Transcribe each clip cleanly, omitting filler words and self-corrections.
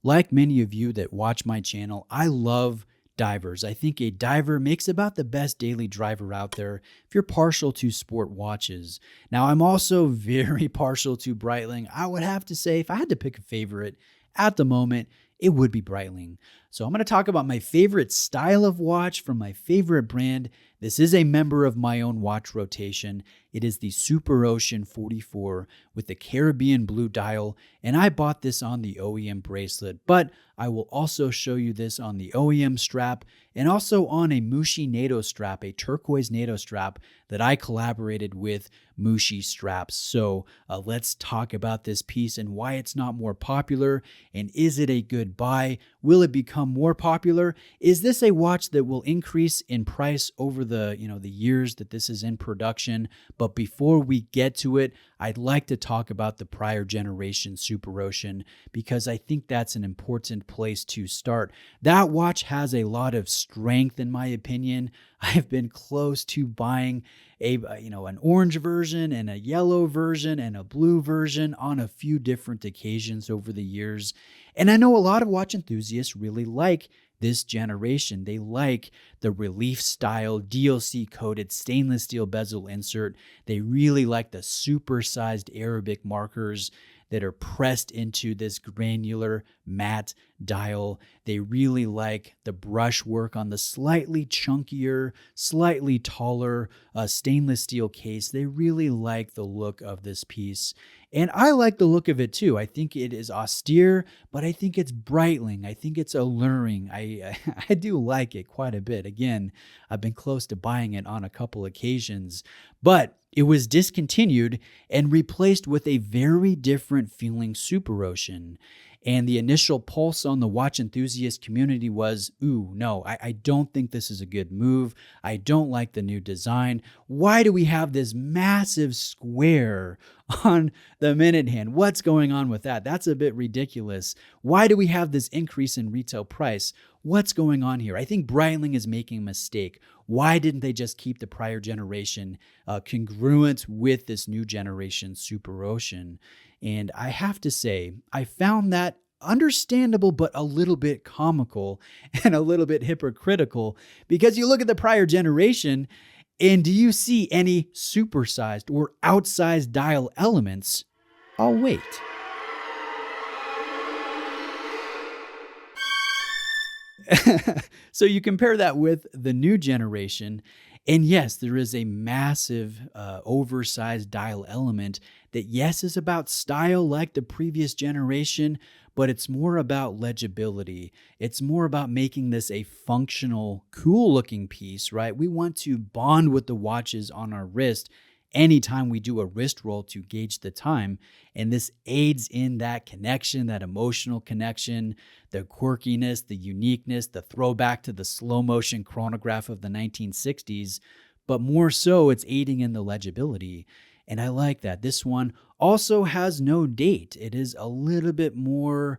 Like many of you that watch my channel, I love divers. I think a diver makes about the best daily driver out there if you're partial to sport watches. Now, I'm also very partial to Breitling. I would have to say, if I had to pick a favorite at the moment, it would be Breitling. So I'm going to talk about my favorite style of watch from my favorite brand. This is a member of my own watch rotation. It is the Superocean 44 with the Caribbean blue dial, and I bought this on the OEM bracelet, but I will also show you this on the OEM strap and also on a Mushi NATO strap, a turquoise NATO strap that I collaborated with Mushi Straps. So let's talk about this piece and why it's not more popular, and is it a good buy? Will it become more popular? Is this a watch that will increase in price over the years that this is in production? But before we get to it, I'd like to talk about the prior generation Superocean because I think that's an important place to start. That watch has a lot of strength in my opinion. I've been close to buying an orange version and a yellow version and a blue version on a few different occasions over the years. And I know a lot of watch enthusiasts really like this generation. They like the relief style DLC coated stainless steel bezel insert. They really like the supersized Arabic markers that are pressed into this granular matte dial. They really like the brushwork on the slightly chunkier, slightly taller stainless steel case. They really like the look of this piece. And I like the look of it too. I think it is austere, but I think it's Breitling. I think it's alluring. I do like it quite a bit. Again, I've been close to buying it on a couple occasions, but it was discontinued and replaced with a very different feeling Superocean. And the initial pulse on the watch enthusiast community was, ooh, no, I don't think this is a good move. I don't like the new design. Why do we have this massive square on the minute hand? What's going on with that? That's a bit ridiculous. Why do we have this increase in retail price? What's going on here? I think Breitling is making a mistake. Why didn't they just keep the prior generation congruent with this new generation Superocean? And I have to say, I found that understandable, but a little bit comical and a little bit hypocritical because you look at the prior generation and do you see any supersized or outsized dial elements? I'll wait. So you compare that with the new generation, and yes, there is a massive oversized dial element that, yes, is about style like the previous generation, but it's more about legibility. It's more about making this a functional, cool-looking piece, right? We want to bond with the watches on our wrist anytime we do a wrist roll to gauge the time. And this aids in that connection, that emotional connection, the quirkiness, the uniqueness, the throwback to the slow motion chronograph of the 1960s. But more so, it's aiding in the legibility. And I like that. This one also has no date. It is a little bit more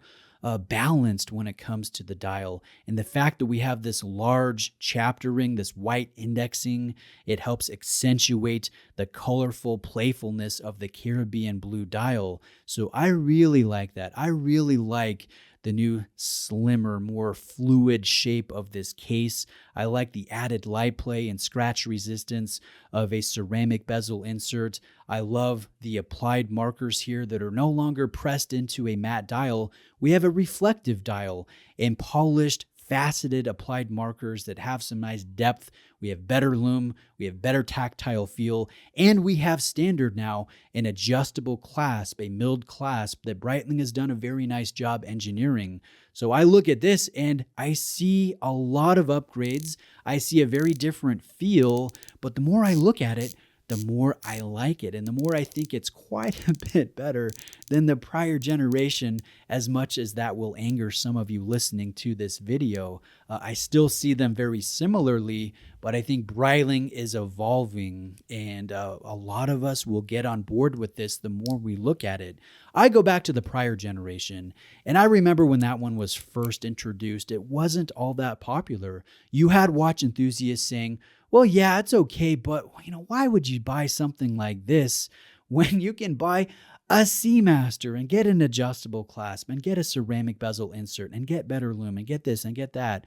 balanced when it comes to the dial. And the fact that we have this large chapter ring, this white indexing, it helps accentuate the colorful playfulness of the Caribbean blue dial. So I really like that. I really like the new slimmer, more fluid shape of this case. I like the added light play and scratch resistance of a ceramic bezel insert. I love the applied markers here that are no longer pressed into a matte dial. We have a reflective dial and polished, faceted applied markers that have some nice depth. We have better lume, we have better tactile feel, and we have standard now an adjustable clasp, a milled clasp that Breitling has done a very nice job engineering. So I look at this and I see a lot of upgrades. I see a very different feel, but the more I look at it, the more I like it and the more I think it's quite a bit better than the prior generation, as much as that will anger some of you listening to this video. I still see them very similarly, but I think Breitling is evolving and a lot of us will get on board with this the more we look at it. I go back to the prior generation and I remember when that one was first introduced, it wasn't all that popular. You had watch enthusiasts saying, well, yeah, it's okay, but why would you buy something like this when you can buy a Seamaster and get an adjustable clasp and get a ceramic bezel insert and get better lume and get this and get that.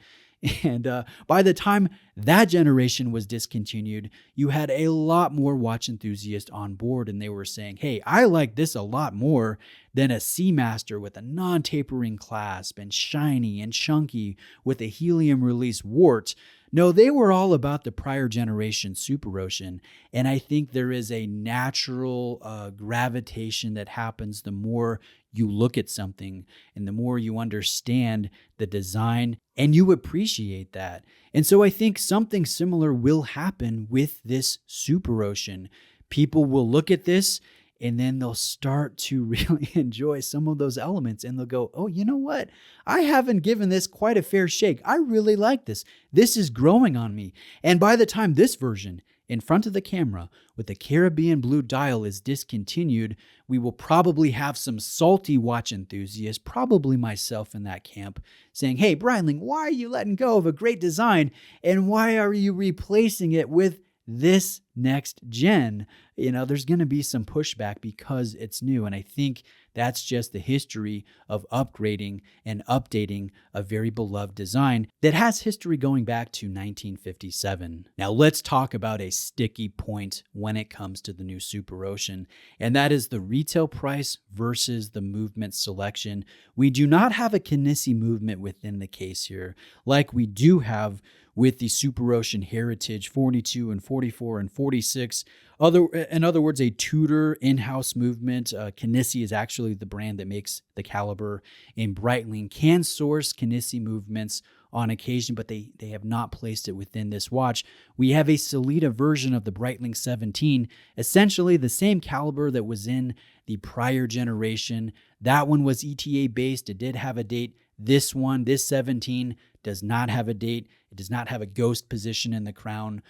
And by the time that generation was discontinued, you had a lot more watch enthusiasts on board, and they were saying, hey, I like this a lot more than a Seamaster with a non-tapering clasp and shiny and chunky with a helium release wart. No, they were all about the prior generation Superocean, and I think there is a natural gravitation that happens the more you look at something and the more you understand the design and you appreciate that. And so I think something similar will happen with this Superocean. People will look at this and then they'll start to really enjoy some of those elements and they'll go, oh, you know what? I haven't given this quite a fair shake. I really like this. This is growing on me. And by the time this version in front of the camera with the Caribbean blue dial is discontinued, we will probably have some salty watch enthusiasts, probably myself in that camp, saying, hey, Breitling, why are you letting go of a great design? And why are you replacing it with this next gen? You know, there's going to be some pushback because it's new. And I think that's just the history of upgrading and updating a very beloved design that has history going back to 1957. Now let's talk about a sticky point when it comes to the new Superocean, and that is the retail price versus the movement selection. We do not have a Kinesi movement within the case here, like we do have with the Superocean Heritage 42 and 44 and 46. In other words, a Tudor in-house movement. Kinesi is actually the brand that makes the caliber, and Breitling can source Kinesi movements on occasion, but they have not placed it within this watch. We have a Sellita version of the Breitling 17, essentially the same caliber that was in the prior generation. That one was ETA based. It did have a date. This 17, does not have a date. It does not have a ghost position in the crown,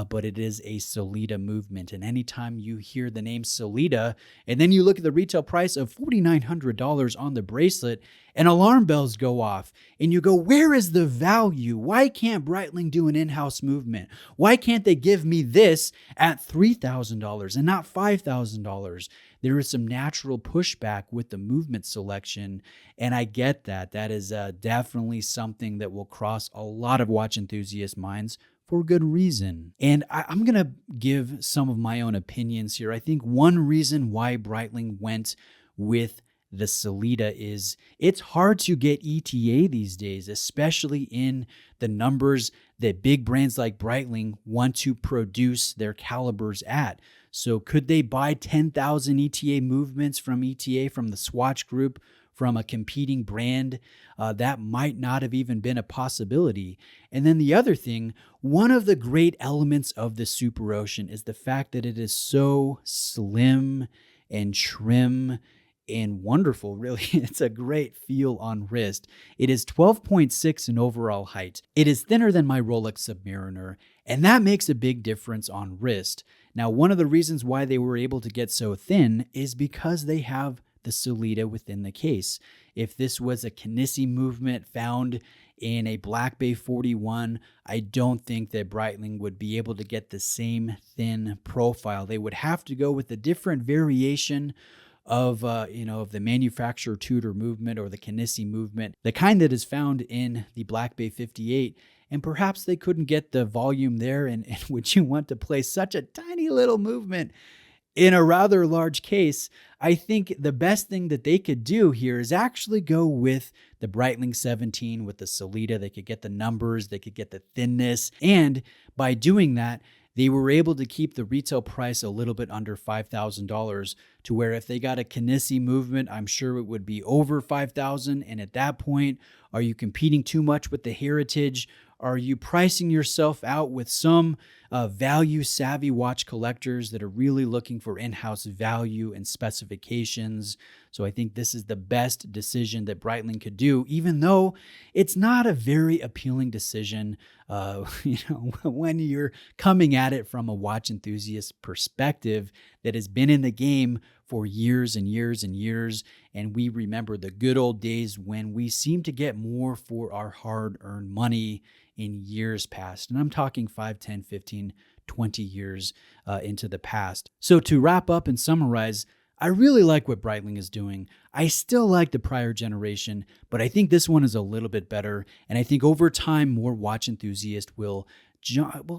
but it is a Sellita movement. And anytime you hear the name Sellita, and then you look at the retail price of $4,900 on the bracelet, and alarm bells go off, and you go, where is the value? Why can't Breitling do an in-house movement? Why can't they give me this at $3,000 and not $5,000? There is some natural pushback with the movement selection, and I get that. That is definitely something that will cross a lot of watch enthusiast minds for good reason. And I'm going to give some of my own opinions here. I think one reason why Breitling went with the Sellita is it's hard to get ETA these days, especially in the numbers that big brands like Breitling want to produce their calibers at. So could they buy 10,000 ETA movements from ETA, from the Swatch Group, from a competing brand? That might not have even been a possibility. And then the other thing, one of the great elements of the Superocean is the fact that it is so slim and trim and wonderful, really. It's a great feel on wrist. It is 12.6 in overall height. It is thinner than my Rolex Submariner, and that makes a big difference on wrist. Now, one of the reasons why they were able to get so thin is because they have the Sellita within the case. If this was a Kinesi movement found in a Black Bay 41, I don't think that Breitling would be able to get the same thin profile. They would have to go with a different variation of the manufacturer Tudor movement or the Kinesi movement, the kind that is found in the Black Bay 58. And perhaps they couldn't get the volume there. And would you want to place such a tiny little movement in a rather large case? I think the best thing that they could do here is actually go with the Breitling 17 with the Sellita. They could get the numbers, they could get the thinness. And by doing that, they were able to keep the retail price a little bit under $5,000, to where if they got a Kinesi movement, I'm sure it would be over $5,000. And at that point, are you competing too much with the Heritage? Are you pricing yourself out with some value-savvy watch collectors that are really looking for in-house value and specifications? So I think this is the best decision that Breitling could do, even though it's not a very appealing decision when you're coming at it from a watch enthusiast perspective that has been in the game for years and years and years. And we remember the good old days when we seemed to get more for our hard-earned money in years past. And I'm talking 5, 10, 15, 20 years into the past. So to wrap up and summarize, I really like what Breitling is doing. I still like the prior generation, but I think this one is a little bit better. And I think over time, more watch enthusiasts well,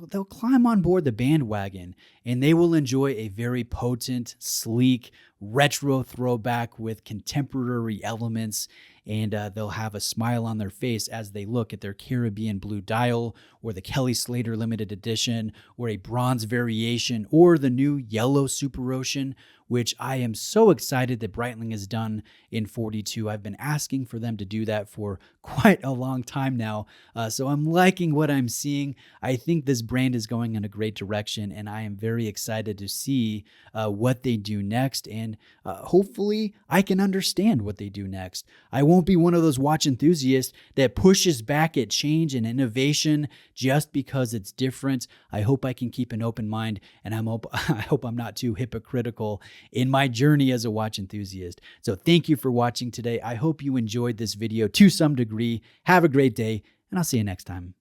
they'll climb on board the bandwagon and they will enjoy a very potent, sleek, retro throwback with contemporary elements. And they'll have a smile on their face as they look at their Caribbean blue dial or the Kelly Slater limited edition or a bronze variation or the new yellow Superocean, which I am so excited that Breitling has done in 42. I've been asking for them to do that for quite a long time now. So I'm liking what I'm seeing. I think this brand is going in a great direction, and I am very excited to see what they do next. And hopefully I can understand what they do next. I won't be one of those watch enthusiasts that pushes back at change and innovation just because it's different. I hope I can keep an open mind, and I hope I'm not too hypocritical in my journey as a watch enthusiast. So thank you for watching today. I hope you enjoyed this video to some degree. Have a great day, and I'll see you next time.